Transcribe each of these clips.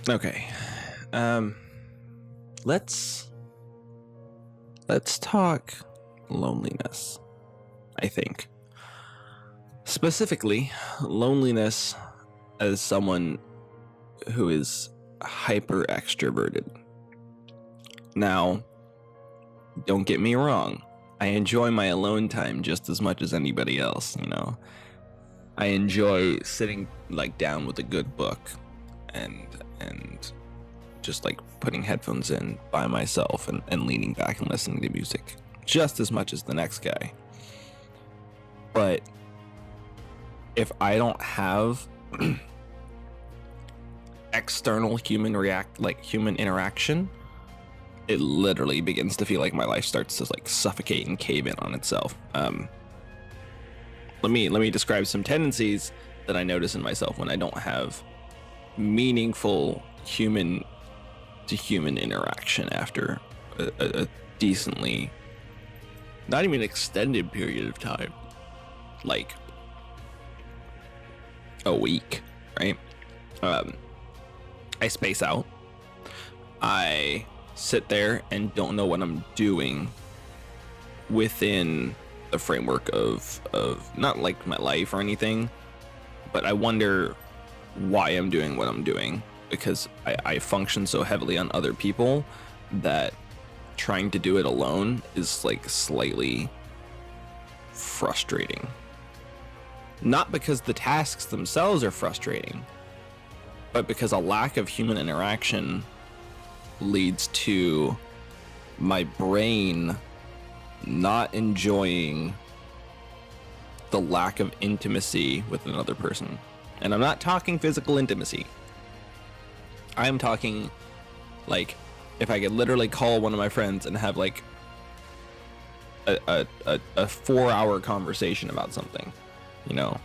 Okay. Um let's let's talk loneliness, I think. Specifically, loneliness as someone who is hyper extroverted. Now, don't get me wrong. I enjoy my alone time just as much as anybody else, you know. I enjoy sitting down with a good book and just putting headphones in by myself and leaning back and listening to music just as much as the next guy. But if I don't have external human interaction, it literally begins to feel like my life starts to suffocate and cave in on itself. Let me describe some tendencies that I notice in myself when I don't have meaningful human to human interaction after a decently, not even extended period of time, like a week, right? I space out. I sit there and don't know what I'm doing within the framework of not like my life or anything, but I wonder why I'm doing what I'm doing, because I function so heavily on other people that trying to do it alone is slightly frustrating. Not because the tasks themselves are frustrating, but because a lack of human interaction leads to my brain not enjoying the lack of intimacy with another person. And I'm not talking physical intimacy. I'm talking if I could literally call one of my friends and have a 4-hour conversation about something, you know.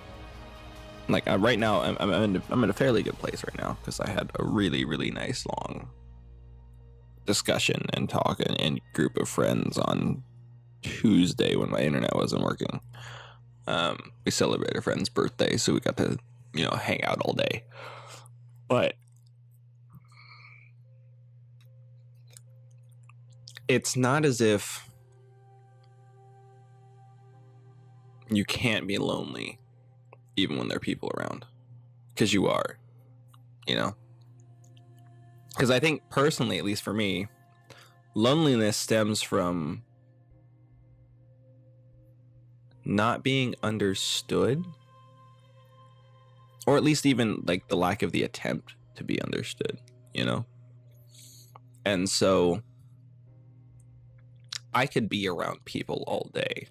Right now I'm in a fairly good place right now because I had a really nice long discussion and talk and group of friends on Tuesday when my internet wasn't working. We celebrated a friend's birthday, so we got to hang out all day. But it's not as if you can't be lonely even when there are people around, because you are, because I think personally, at least for me, loneliness stems from not being understood, or at least even the lack of the attempt to be understood, and so I could be around people all day.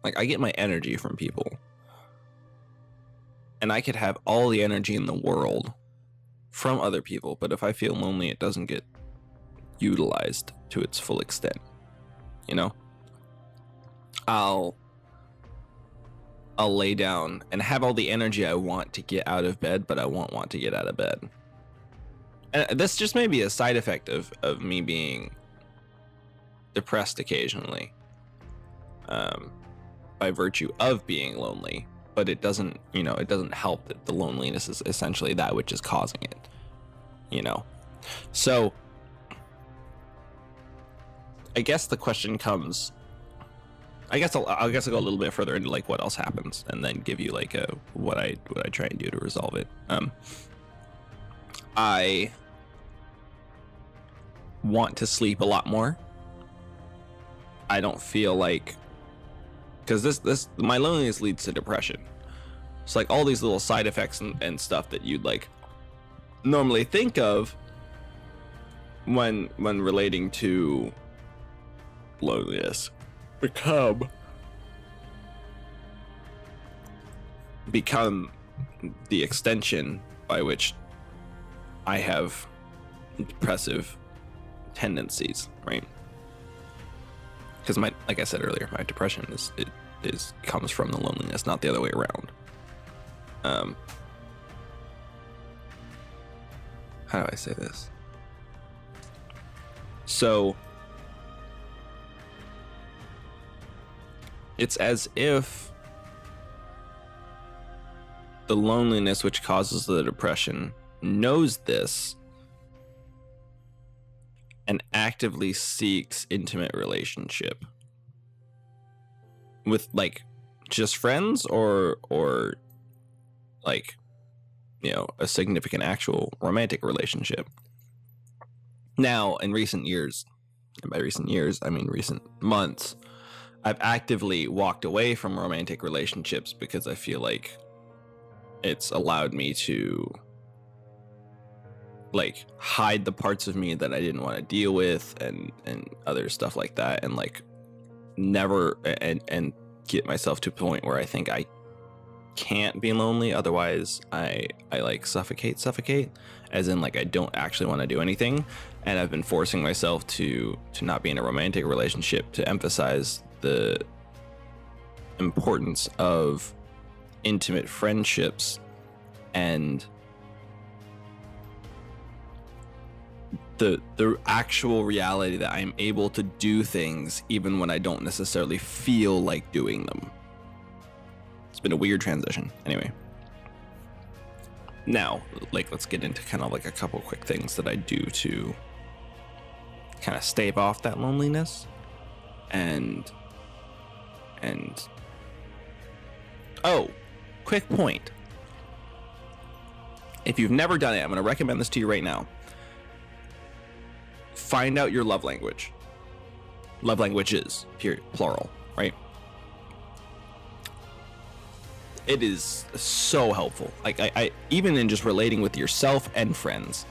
I get my energy from people, and I could have all the energy in the world from other people, but if I feel lonely, it doesn't get utilized to its full extent. I'll lay down and have all the energy I want to get out of bed, but I won't want to get out of bed. And this just may be a side effect of me being depressed occasionally, by virtue of being lonely. But it doesn't help that the loneliness is essentially that which is causing it, So I guess the question comes, I guess I'll go a little bit further into what else happens, and then give you what I try and do to resolve it. I want to sleep a lot more. I don't feel because this my loneliness leads to depression. It's all these little side effects and stuff that you'd normally think of when relating to loneliness become the extension by which I have depressive tendencies, right? Because like I said earlier, my depression comes from the loneliness, not the other way around. How do I say this? So it's as if the loneliness which causes the depression knows this and actively seeks intimate relationship with like just friends or like, you know, a significant actual romantic relationship. Now, in recent years, and by recent years, I mean recent months, I've actively walked away from romantic relationships because I feel like it's allowed me to like hide the parts of me that I didn't want to deal with and other stuff like that, and like never and get myself to a point where I think I can't be lonely, otherwise I like suffocate, as in like I don't actually want to do anything. And I've been forcing myself to not be in a romantic relationship to emphasize the importance of intimate friendships and the actual reality that I'm able to do things even when I don't necessarily feel like doing them. It's been a weird transition. Anyway, now like let's get into kind of like a couple quick things that I do to kind of stave off that loneliness and oh, quick point. If you've never done it, I'm going to recommend this to you right now. Find out your love language. Love languages, period, plural, right? It is so helpful. Like I even in just relating with yourself and friends.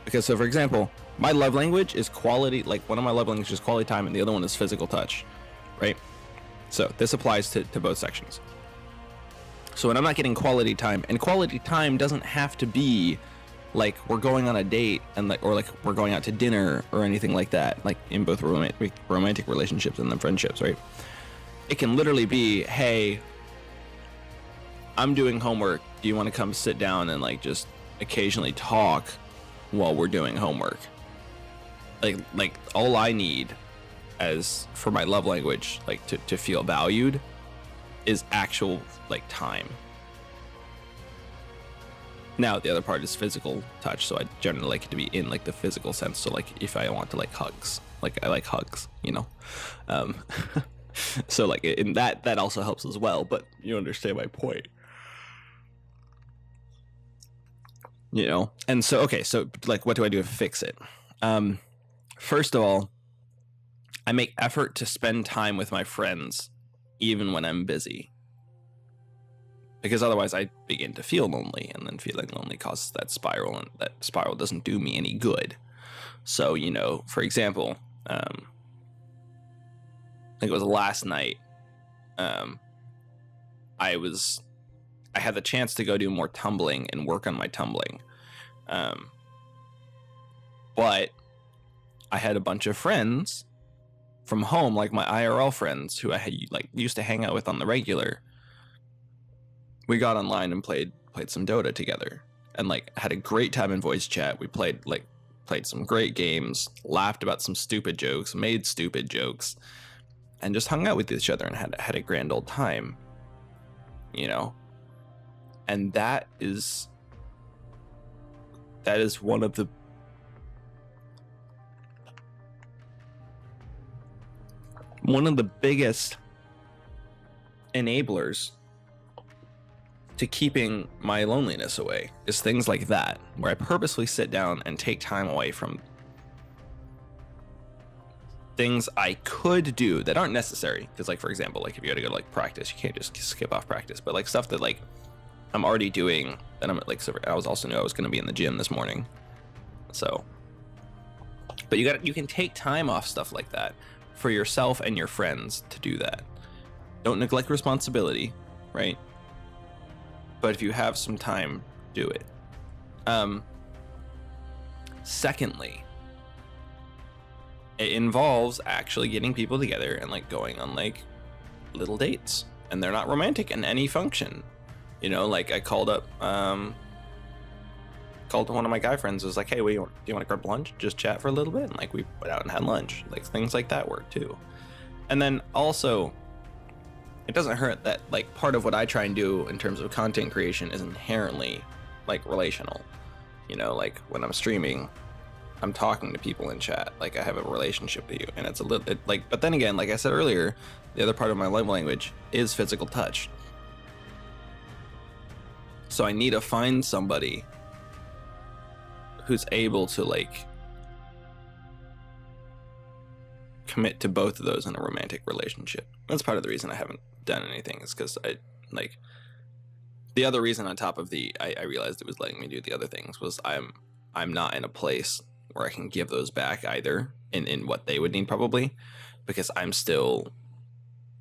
Because so for example, my love language is quality, like one of my love languages is quality time and the other one is physical touch, right? So this applies to both sections. So when I'm not getting quality time, and quality time doesn't have to be like we're going on a date and like, or like we're going out to dinner or anything like that, like in both romantic relationships and then friendships, right? It can literally be, hey, I'm doing homework. Do you want to come sit down and like just occasionally talk while we're doing homework? Like all I need as for my love language, like to feel valued, is actual like time. Now the other part is physical touch, so I generally like it to be in like the physical sense. So like if I want to like hugs, like I like hugs, you know. So like in that also helps as well, but you understand my point. You know, and so okay, so like what do I do to fix it? First of all, I make effort to spend time with my friends even when I'm busy, because otherwise I begin to feel lonely, and then feeling lonely causes that spiral, and that spiral doesn't do me any good. So, you know, for example, I think it was last night, I had the chance to go do more tumbling and work on my tumbling. But I had a bunch of friends from home, like my IRL friends who I had like used to hang out with on the regular. We got online and played some Dota together and like had a great time in voice chat. We played some great games, laughed about some stupid jokes, made stupid jokes, and just hung out with each other and had a grand old time, you know. And that is one of the biggest enablers to keeping my loneliness away, is things like that, where I purposely sit down and take time away from things I could do that aren't necessary. Because like, for example, like if you gotta go to like practice, you can't just skip off practice, but like stuff that like I'm already doing, that I'm like, so I was also knew I was going to be in the gym this morning. So, but you can take time off stuff like that for yourself and your friends to do that. Don't neglect responsibility, right? But if you have some time, do it. Secondly, it involves actually getting people together and like going on like little dates, and they're not romantic in any function. You know, like I called up one of my guy friends, was like, hey, do you want to grab lunch? Just chat for a little bit. And like we went out and had lunch. Like things like that work too. And then also, it doesn't hurt that like part of what I try and do in terms of content creation is inherently like relational. You know, like when I'm streaming, I'm talking to people in chat, like I have a relationship with you, and it's a little like. But then again, like I said earlier, the other part of my love language is physical touch. So I need to find somebody who's able to like commit to both of those in a romantic relationship. That's part of the reason I haven't done anything, is because I like the other reason on top of the I realized it was letting me do the other things was I'm not in a place where I can give those back either in what they would need, probably because I'm still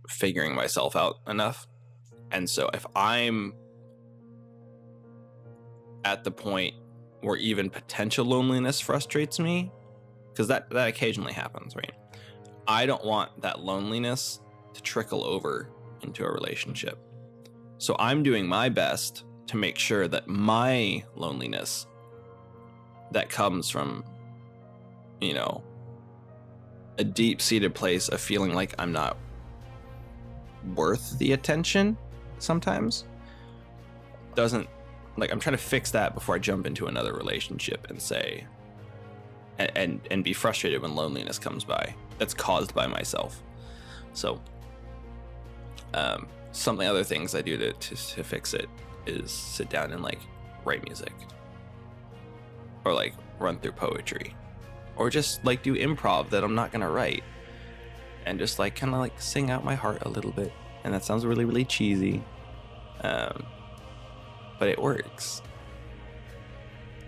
figuring myself out enough. And so if I'm at the point where even potential loneliness frustrates me, because that occasionally happens, right? I don't want that loneliness to trickle over into a relationship. So I'm doing my best to make sure that my loneliness that comes from, you know, a deep-seated place of feeling like I'm not worth the attention sometimes doesn't, like, I'm trying to fix that before I jump into another relationship and say and be frustrated when loneliness comes by that's caused by myself. So something, other things I do to fix it is sit down and like write music, or like run through poetry, or just like do improv that I'm not gonna write, and just like kind of like sing out my heart a little bit. And that sounds really, really cheesy, but it works.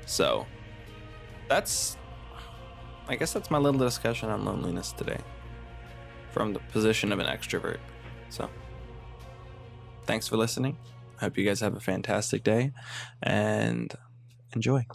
So I guess that's my little discussion on loneliness today from the position of an extrovert. So thanks for listening. I hope you guys have a fantastic day and enjoy.